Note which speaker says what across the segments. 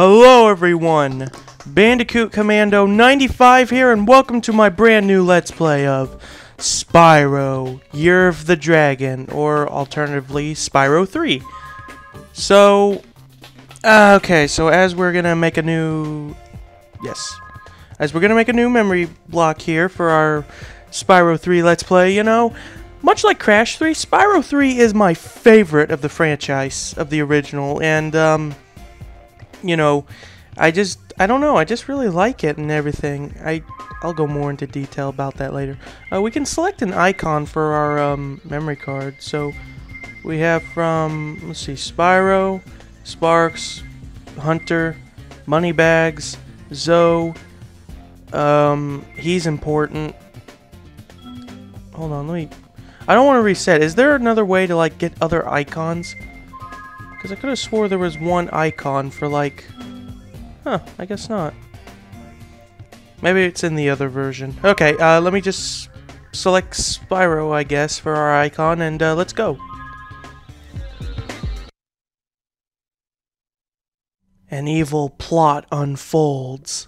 Speaker 1: Hello everyone, Bandicoot Commando 95 here, and welcome to my brand new Let's Play of Spyro, Year of the Dragon, or alternatively, Spyro 3. So, okay, so as we're gonna make a new memory block here for our Spyro 3 Let's Play, you know, much like Crash 3, Spyro 3 is my favorite of the franchise, of the original, and, you know, I don't know, I just really like it and everything. I'll go more into detail about that later. We can select an icon for our, memory card. So, we have from, let's see, Spyro, Sparks, Hunter, Moneybags, Zoe, he's important. Hold on, I don't want to reset. Is there another way to, like, get other icons? Because I could have swore there was one icon for, like... Huh, I guess not. Maybe it's in the other version. Okay, let me just select Spyro, I guess, for our icon, and let's go. An evil plot unfolds.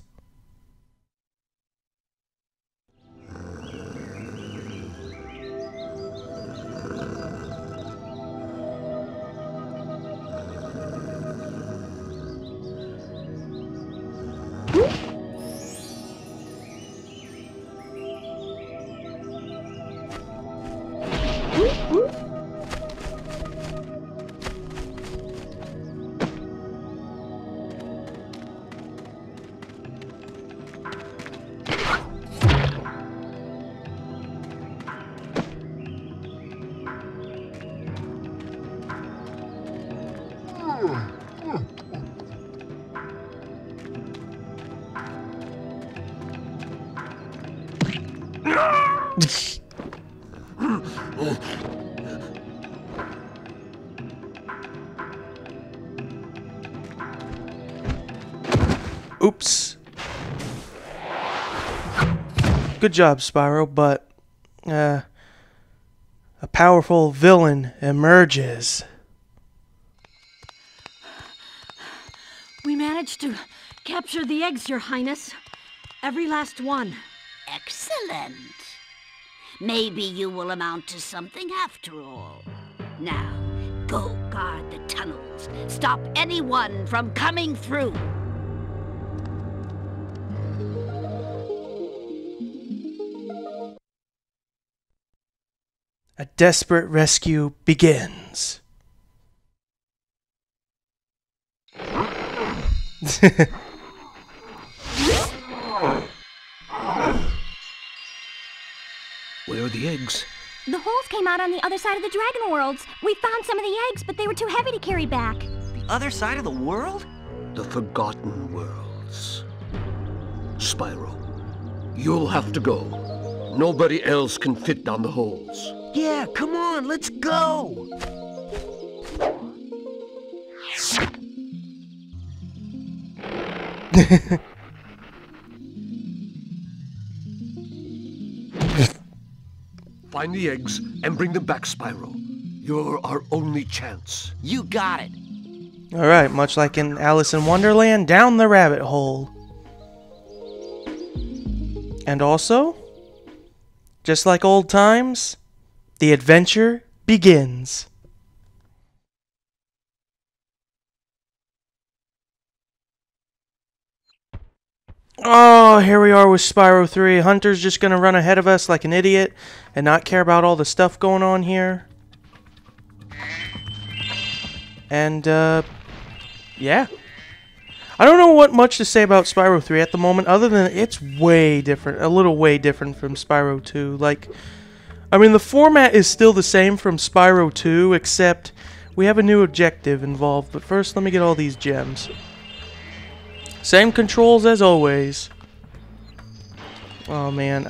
Speaker 1: Oops. Good job, Spyro, but a powerful villain emerges.
Speaker 2: We managed to capture the eggs, Your Highness. Every last one.
Speaker 3: Excellent. Maybe you will amount to something after all. Now, go guard the tunnels. Stop anyone from coming through.
Speaker 1: A desperate rescue begins.
Speaker 4: Where are the eggs?
Speaker 5: The holes came out on the other side of the Dragon Worlds. We found some of the eggs, but they were too heavy to carry back.
Speaker 6: The other side of the world?
Speaker 4: The Forgotten Worlds. Spyro, you'll have to go. Nobody else can fit down the holes.
Speaker 6: Yeah, come on, let's go!
Speaker 4: Find the eggs and bring them back, Spyro. You're our only chance.
Speaker 6: You got it.
Speaker 1: Alright, much like in Alice in Wonderland, down the rabbit hole. And also, just like old times, the adventure begins. Oh, here we are with Spyro 3. Hunter's just gonna run ahead of us like an idiot and not care about all the stuff going on here. And, yeah. I don't know what much to say about Spyro 3 at the moment, other than it's way different, a little way different from Spyro 2. Like, I mean, the format is still the same from Spyro 2, except we have a new objective involved. But first, let me get all these gems. Same controls as always. Oh man,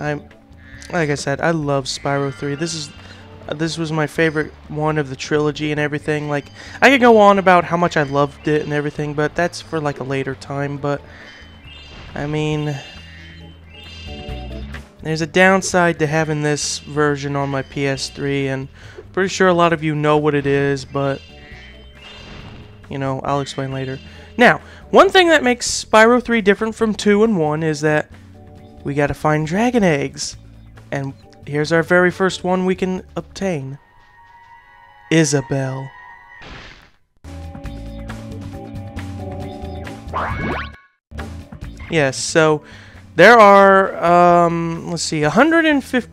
Speaker 1: like I said, I love Spyro 3. This was my favorite one of the trilogy and everything. Like, I could go on about how much I loved it and everything, but that's for like a later time. But I mean, there's a downside to having this version on my PS3, and pretty sure a lot of you know what it is, but you know, I'll explain later. Now, One thing that makes Spyro 3 different from 2 and 1 is that we gotta find dragon eggs. And here's our very first one we can obtain. Isabelle. Yes, so there are, let's see, 150,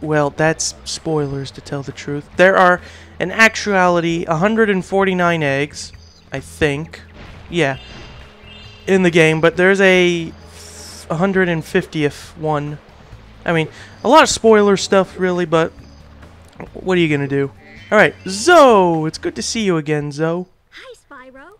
Speaker 1: well, that's spoilers to tell the truth. There are, in actuality, 149 eggs, I think. Yeah, in the game, but there's a 150th one. I mean, a lot of spoiler stuff, really, but what are you gonna do? Alright, Zoe! It's good to see you again, Zoe.
Speaker 5: Hi, Spyro.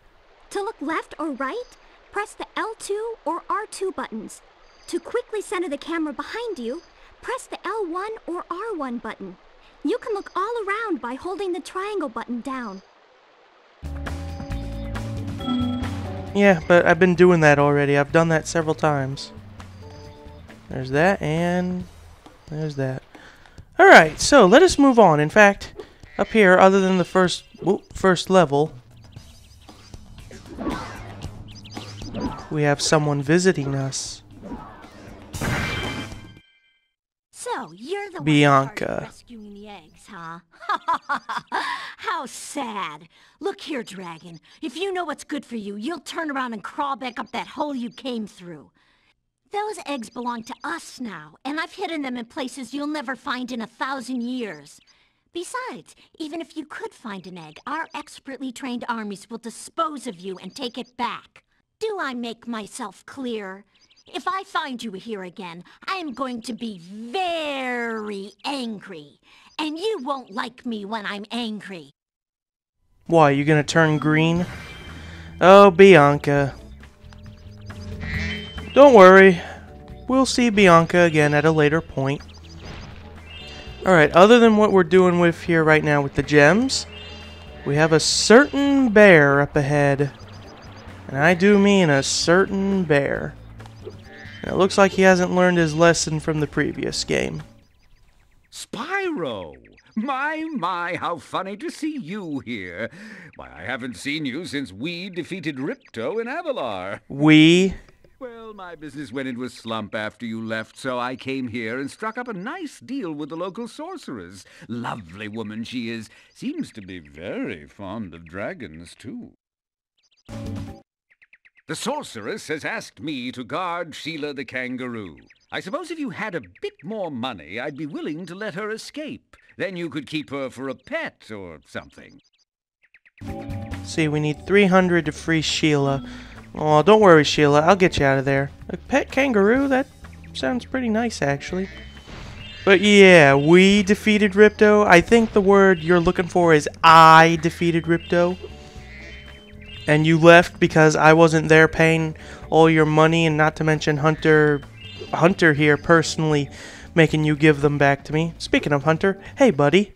Speaker 5: To look left or right, press the L2 or R2 buttons. To quickly center the camera behind you, press the L1 or R1 button. You can look all around by holding the triangle button down.
Speaker 1: Yeah, but I've been doing that already. I've done that several times. There's that, and there's that. Alright, so let us move on. In fact, up here, other than the first level, we have someone visiting us.
Speaker 2: So, you're the
Speaker 1: Bianca.
Speaker 2: one in charge of rescuing the eggs, huh? How sad. Look here, Dragon. If you know what's good for you, you'll turn around and crawl back up that hole you came through. Those eggs belong to us now, and I've hidden them in places you'll never find in 1,000 years. Besides, even if you could find an egg, our expertly trained armies will dispose of you and take it back. Do I make myself clear? If I find you here again, I am going to be very angry. And you won't like me when I'm angry.
Speaker 1: Why, you gonna turn green? Oh, Bianca. Don't worry. We'll see Bianca again at a later point. Alright, other than what we're doing with here right now with the gems, we have a certain bear up ahead. And I do mean a certain bear. And it looks like he hasn't learned his lesson from the previous game.
Speaker 7: Spyro! My, how funny to see you here. Why, I haven't seen you since we defeated Ripto in Avalar.
Speaker 1: We?
Speaker 7: Well, my business went into a slump after you left, so I came here and struck up a nice deal with the local sorceress. Lovely woman she is. Seems to be very fond of dragons, too. The sorceress has asked me to guard Sheila the kangaroo. I suppose if you had a bit more money, I'd be willing to let her escape. Then you could keep her for a pet or something.
Speaker 1: See, we need 300 to free Sheila. Oh, don't worry, Sheila. I'll get you out of there. A pet kangaroo? That sounds pretty nice, actually. But yeah, we defeated Ripto. I think the word you're looking for is I defeated Ripto. And you left because I wasn't there paying all your money, and not to mention Hunter here personally making you give them back to me. Speaking of Hunter, hey buddy.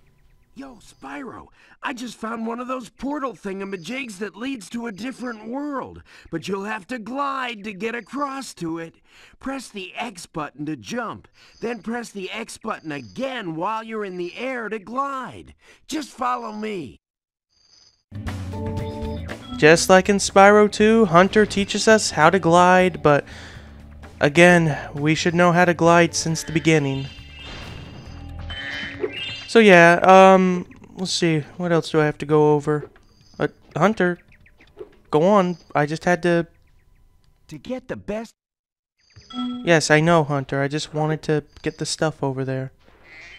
Speaker 8: Yo, Spyro, I just found one of those portal thingamajigs that leads to a different world, but you'll have to glide to get across to it. Press the X button to jump, then press the X button again while you're in the air to glide. Just follow me.
Speaker 1: Just like in Spyro 2, Hunter teaches us how to glide, but again, we should know how to glide since the beginning. So yeah, let's see, what else do I have to go over? Hunter, go on, I just had to...
Speaker 8: To get the best...
Speaker 1: Yes, I know, Hunter, I just wanted to get the stuff over there.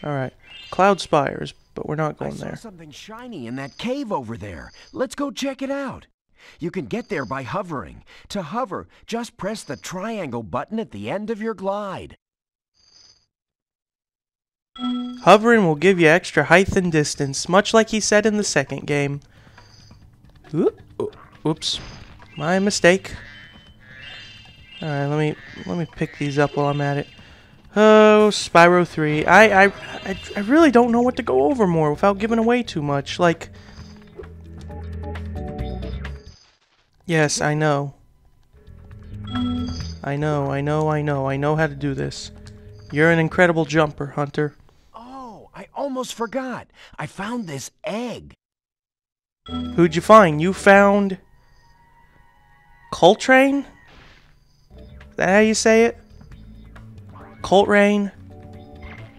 Speaker 1: Alright, Cloud Spires, but we're not going there.
Speaker 8: I saw something shiny in that cave over there. Let's go check it out. You can get there by hovering. To hover, just press the triangle button at the end of your glide.
Speaker 1: Hovering will give you extra height and distance, much like he said in the second game. Oops, my mistake. Alright, let me pick these up while I'm at it. Oh, Spyro 3. I really don't know what to go over more without giving away too much. Like, yes, I know. I know how to do this. You're an incredible jumper, Hunter.
Speaker 8: Oh, I almost forgot. I found this egg.
Speaker 1: Who'd you find? You found... Coltrane? Is that how you say it? Coltrane?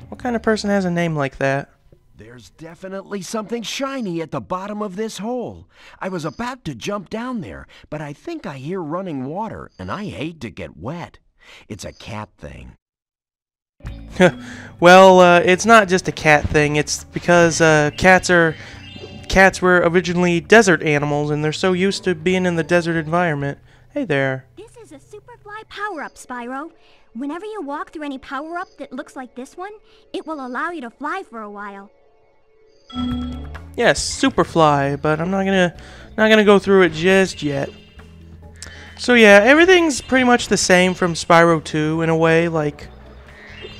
Speaker 1: What kind of person has a name like that?
Speaker 8: There's definitely something shiny at the bottom of this hole. I was about to jump down there, but I think I hear running water, and I hate to get wet. It's a cat thing.
Speaker 1: Well, it's not just a cat thing. It's because cats were originally desert animals, and they're so used to being in the desert environment. Hey there.
Speaker 5: This is a Superfly power-up, Spyro. Whenever you walk through any power-up that looks like this one, it will allow you to fly for a while.
Speaker 1: Yes, Superfly, but I'm not gonna go through it just yet. So yeah, everything's pretty much the same from Spyro 2 in a way, like,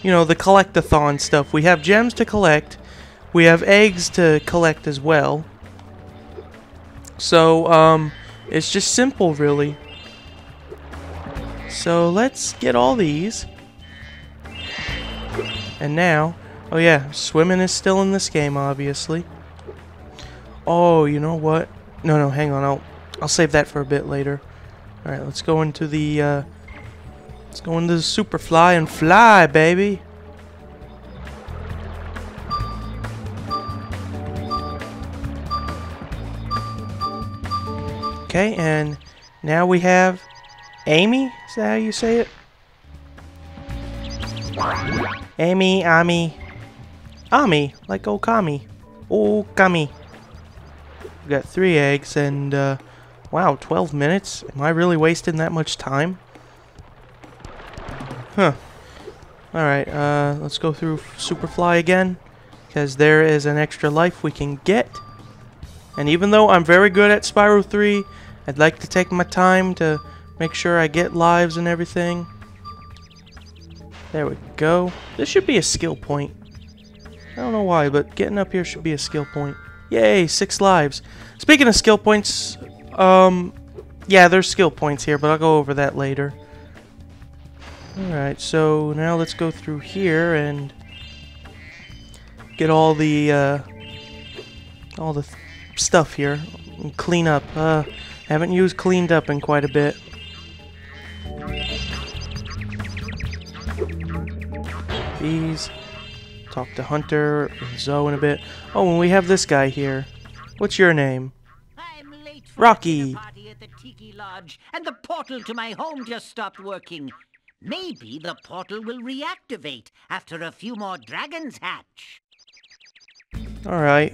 Speaker 1: you know, the collect-a-thon stuff. We have gems to collect, we have eggs to collect as well. So, it's just simple, really. So let's get all these. And now, oh yeah, swimming is still in this game, obviously. Oh, you know what? No, hang on. I'll save that for a bit later. All right, let's go into the Superfly and fly, baby. Okay, and now we have Amy. Is that how you say it? Amy, Ami, like Okami. Okami. We got 3 eggs and, wow, 12 minutes? Am I really wasting that much time? Huh. Alright, let's go through Superfly again, because there is an extra life we can get. And even though I'm very good at Spyro 3, I'd like to take my time to make sure I get lives and everything. There we go. This should be a skill point. I don't know why, but getting up here should be a skill point. Yay, 6 lives. Speaking of skill points, yeah, there's skill points here, but I'll go over that later. Alright, so now let's go through here and get all the stuff here. And clean up. Haven't used cleaned up in quite a bit. These. Talk to Hunter and Zoe in a bit. Oh, and we have this guy here. What's your name?
Speaker 9: I'm late for
Speaker 1: Rocky.
Speaker 9: the party at the Tiki Lodge, and the portal to my home just stopped working. Maybe the portal will reactivate after a few more dragons hatch.
Speaker 1: Alright.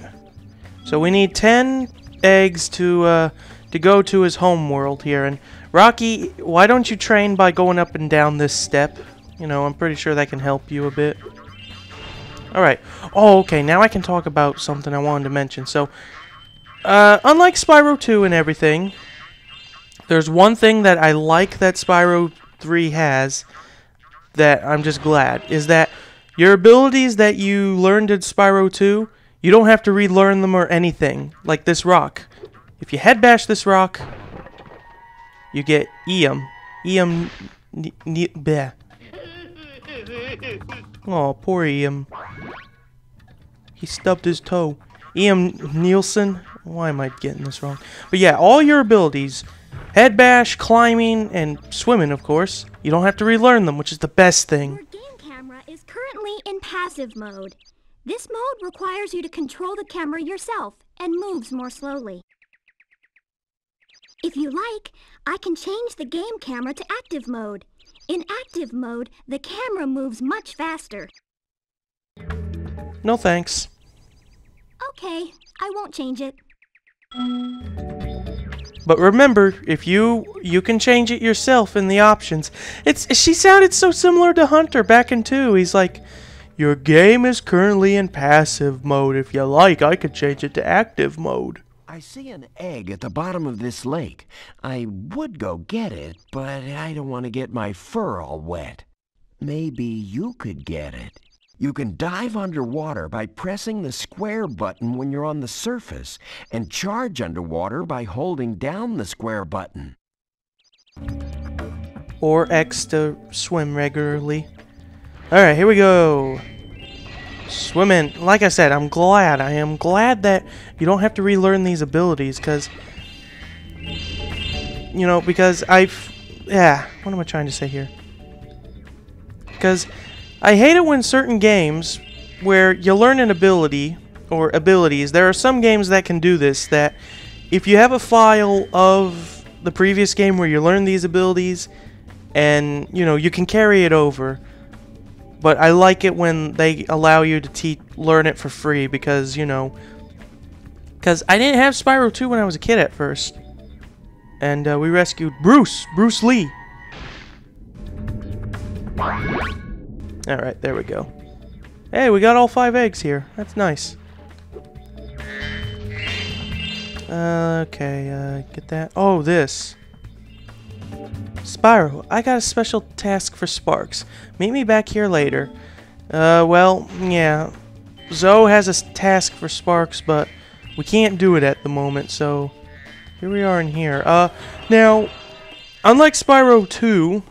Speaker 1: So we need 10 eggs to go to his home world here. And Rocky, why don't you train by going up and down this step? You know, I'm pretty sure that can help you a bit. Alright. Oh, okay, now I can talk about something I wanted to mention. So, unlike Spyro 2 and everything, there's one thing that I like that Spyro 3 has that I'm just glad, is that your abilities that you learned in Spyro 2, you don't have to relearn them or anything, like this rock. If you head bash this rock, you get Eam. Bleh. Oh, poor Eam. He stubbed his toe. Eam Nielsen. Why am I getting this wrong? But yeah, all your abilities, head bash, climbing, and swimming, of course, you don't have to relearn them, which is the best thing.
Speaker 5: Your game camera is currently in passive mode. This mode requires you to control the camera yourself and moves more slowly. If you like, I can change the game camera to active mode. In active mode, the camera moves much faster.
Speaker 1: No thanks.
Speaker 5: Okay, I won't change it.
Speaker 1: But remember, if you can change it yourself in the options. She sounded so similar to Hunter back in 2. He's like, your game is currently in passive mode. If you like, I could change it to active mode.
Speaker 8: I see an egg at the bottom of this lake. I would go get it, but I don't want to get my fur all wet. Maybe you could get it. You can dive underwater by pressing the square button when you're on the surface, and charge underwater by holding down the square button.
Speaker 1: Or X to swim regularly. Alright, here we go. Swimming. Like I said, I am glad that you don't have to relearn these abilities, because You know, because yeah, what am I trying to say here? Because I hate it when certain games where you learn an ability or abilities, there are some games that can do this, that if you have a file of the previous game where you learn these abilities and, you know, you can carry it over. But I like it when they allow you to learn it for free because, you know, because I didn't have Spyro 2 when I was a kid at first. And we rescued Bruce Lee. Alright, there we go. Hey, we got all 5 eggs here. That's nice. Okay, get that. Oh, this. Spyro, I got a special task for Sparks. Meet me back here later. Well, yeah. Zoe has a task for Sparks, but we can't do it at the moment, so here we are in here. Now, unlike Spyro 2,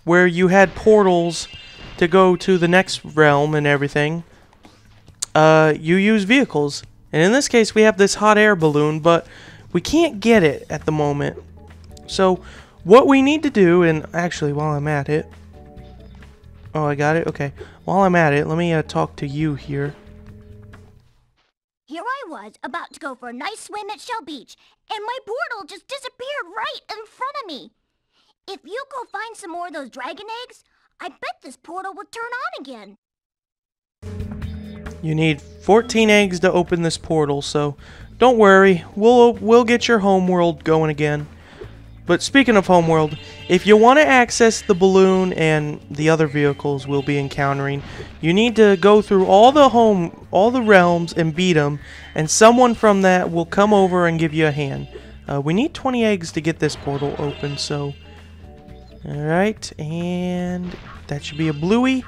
Speaker 1: where you had portals to go to the next realm and everything, you use vehicles. And in this case, we have this hot air balloon, but we can't get it at the moment. So, what we need to do, and actually, while I'm at it... Oh, I got it? Okay. While I'm at it, let me talk to you here.
Speaker 5: Here I was, about to go for a nice swim at Shell Beach, and my portal just disappeared right in front of me. If you go find some more of those dragon eggs, I bet this portal will turn on again.
Speaker 1: You need 14 eggs to open this portal, so don't worry. We'll get your homeworld going again. But speaking of homeworld, if you want to access the balloon and the other vehicles we'll be encountering, you need to go through all the realms and beat them, and someone from that will come over and give you a hand. We need 20 eggs to get this portal open, so... Alright, and that should be a bluey.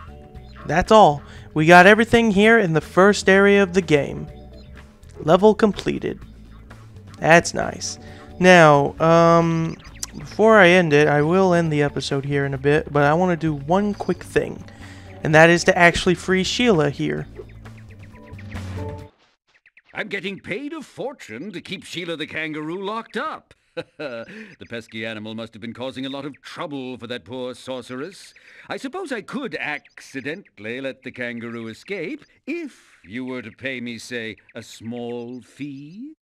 Speaker 1: That's all. We got everything here in the first area of the game. Level completed. That's nice. Now, before I end it, I will end the episode here in a bit, but I want to do one quick thing, and that is to actually free Sheila here.
Speaker 7: I'm getting paid a fortune to keep Sheila the kangaroo locked up. The pesky animal must have been causing a lot of trouble for that poor sorceress. I suppose I could accidentally let the kangaroo escape if you were to pay me, say, a small fee.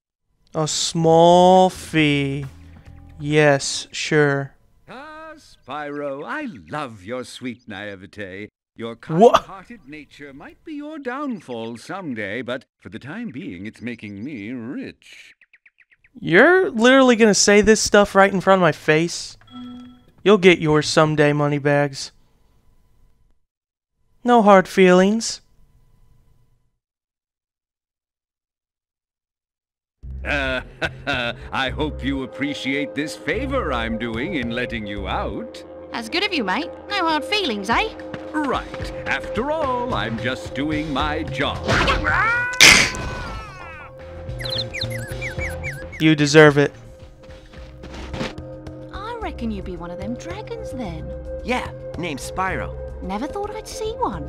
Speaker 1: A small fee. Yes, sure.
Speaker 7: Ah, Spyro, I love your sweet naivete. Your kind-hearted nature might be your downfall someday, but for the time being, it's making me rich.
Speaker 1: You're literally gonna say this stuff right in front of my face? You'll get yours someday, Moneybags. No hard feelings.
Speaker 7: I hope you appreciate this favor I'm doing in letting you out.
Speaker 10: That's good of you, mate. No hard feelings, eh?
Speaker 7: Right. After all, I'm just doing my job.
Speaker 1: You deserve it.
Speaker 10: I reckon you be one of them dragons, then.
Speaker 6: Yeah, name's Spyro.
Speaker 10: Never thought I'd see one.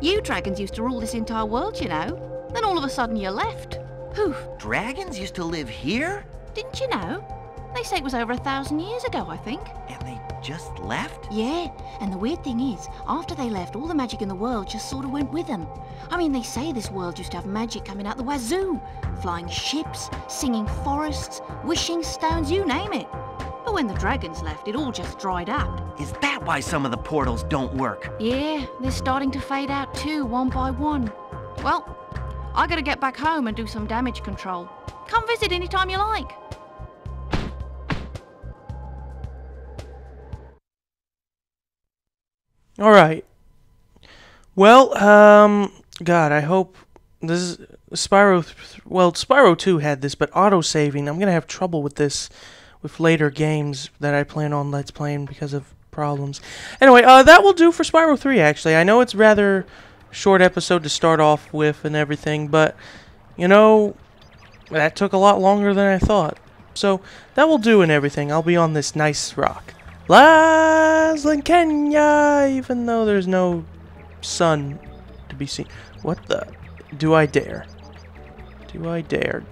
Speaker 10: You dragons used to rule this entire world, you know. Then all of a sudden you left. Poof.
Speaker 6: Dragons used to live here?
Speaker 10: Didn't you know? They say it was over 1,000 years ago, I think.
Speaker 6: And they just left?
Speaker 10: Yeah, and the weird thing is, after they left, all the magic in the world just sort of went with them. I mean, they say this world used to have magic coming out the wazoo. Flying ships, singing forests, wishing stones, you name it. But when the dragons left, it all just dried up.
Speaker 6: Is that why some of the portals don't work?
Speaker 10: Yeah, they're starting to fade out too, one by one. Well, I gotta get back home and do some damage control. Come visit anytime you like.
Speaker 1: Alright. Well, God, I hope this is Spyro. Well, Spyro 2 had this, but auto-saving, I'm gonna have trouble with this with later games that I plan on Let's Playing because of problems. Anyway, that will do for Spyro 3, actually. I know it's rather short episode to start off with and everything, but, you know, that took a lot longer than I thought. So, that will do and everything. I'll be on this nice rock. Laslan Kenya, even though there's no sun to be seen. What the? Do I dare? Do I dare?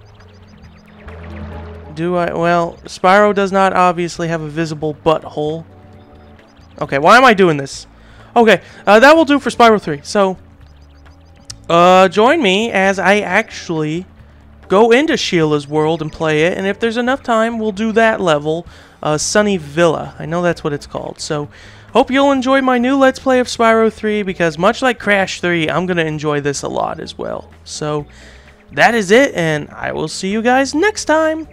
Speaker 1: Do I? Well, Spyro does not obviously have a visible butthole. Okay, why am I doing this? Okay, that will do for Spyro 3. So, join me as I actually go into Sheila's world and play it. And if there's enough time, we'll do that level, Sunny Villa. I know that's what it's called. So, hope you'll enjoy my new Let's Play of Spyro 3, because much like Crash 3, I'm going to enjoy this a lot as well. So, that is it, and I will see you guys next time.